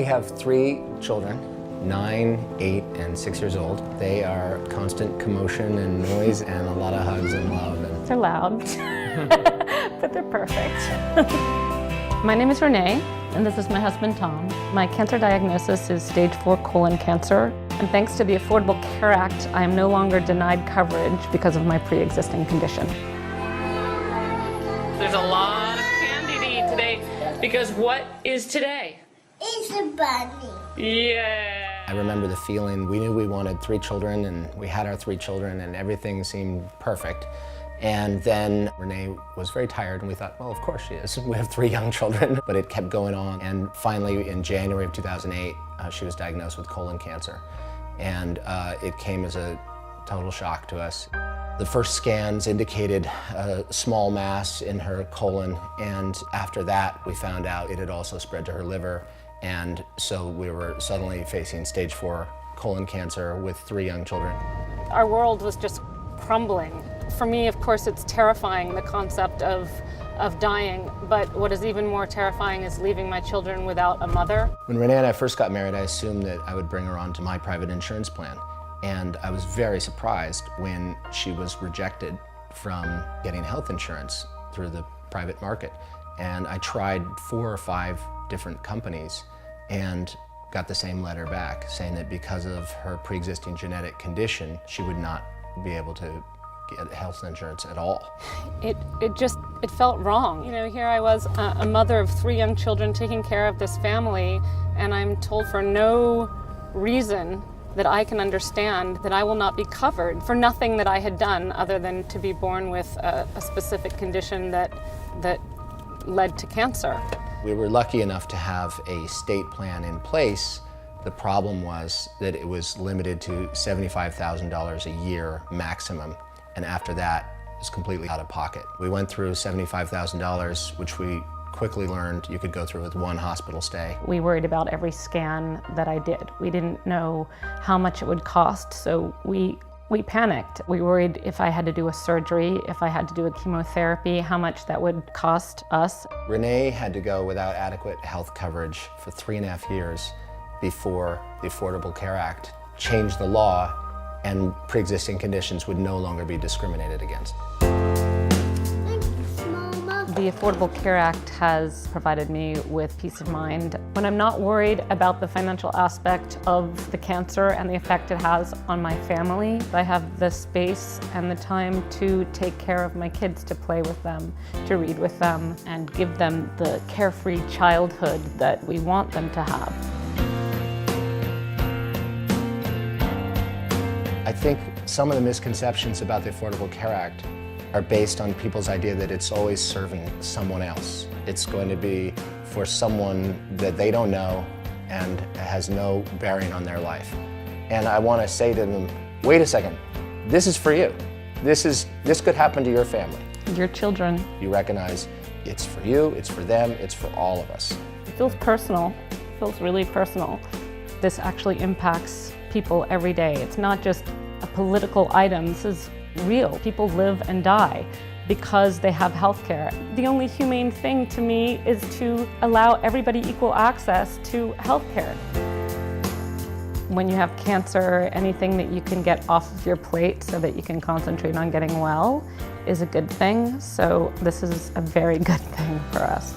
We have 3 children, 9, 8, and 6 years old. They are constant commotion and noise and a lot of hugs and love. They're loud, but they're perfect. My name is Renee, and this is my husband, Tom. My cancer diagnosis is stage 4 colon cancer, and thanks to the Affordable Care Act, I am no longer denied coverage because of my pre-existing condition. There's a lot of candy to eat today, because what is today? It's a bunny. Yeah. I remember the feeling, we knew we wanted 3 children, and we had our 3 children, and everything seemed perfect. And then Renee was very tired, and we thought, well, of course she is. We have 3 young children, but it kept going on. And finally, in January of 2008, she was diagnosed with colon cancer. And it came as a total shock to us. The first scans indicated a small mass in her colon, and after that, we found out it had also spread to her liver. And so we were suddenly facing stage 4 colon cancer with 3 young children. Our world was just crumbling. For me, of course, it's terrifying, the concept of dying, but what is even more terrifying is leaving my children without a mother. When Renee and I first got married, I assumed that I would bring her onto my private insurance plan. And I was very surprised when she was rejected from getting health insurance through the private market. And I tried 4 or 5 different companies and got the same letter back saying that because of her pre-existing genetic condition, she would not be able to get health insurance at all. It felt wrong. You know, here I was, a mother of 3 young children taking care of this family, and I'm told for no reason that I can understand that I will not be covered for nothing that I had done other than to be born with a specific condition that led to cancer. We were lucky enough to have a state plan in place. The problem was that it was limited to $75,000 a year maximum, and after that, it was completely out of pocket. We went through $75,000, which we quickly learned you could go through with 1 hospital stay. We worried about every scan that I did. We didn't know how much it would cost, so we panicked. We worried if I had to do a surgery, if I had to do a chemotherapy, how much that would cost us. Renee had to go without adequate health coverage for 3.5 years before the Affordable Care Act changed the law and pre-existing conditions would no longer be discriminated against. The Affordable Care Act has provided me with peace of mind. When I'm not worried about the financial aspect of the cancer and the effect it has on my family, I have the space and the time to take care of my kids, to play with them, to read with them, and give them the carefree childhood that we want them to have. I think some of the misconceptions about the Affordable Care Act are based on people's idea that it's always serving someone else. It's going to be for someone that they don't know and has no bearing on their life. And I want to say to them, wait a second, this is for you. This could happen to your family. Your children. You recognize it's for you, it's for them, it's for all of us. It feels personal. It feels really personal. This actually impacts people every day. It's not just a political item. This is real. People live and die because they have health care. The only humane thing to me is to allow everybody equal access to health care. When you have cancer, anything that you can get off of your plate so that you can concentrate on getting well is a good thing. So this is a very good thing for us.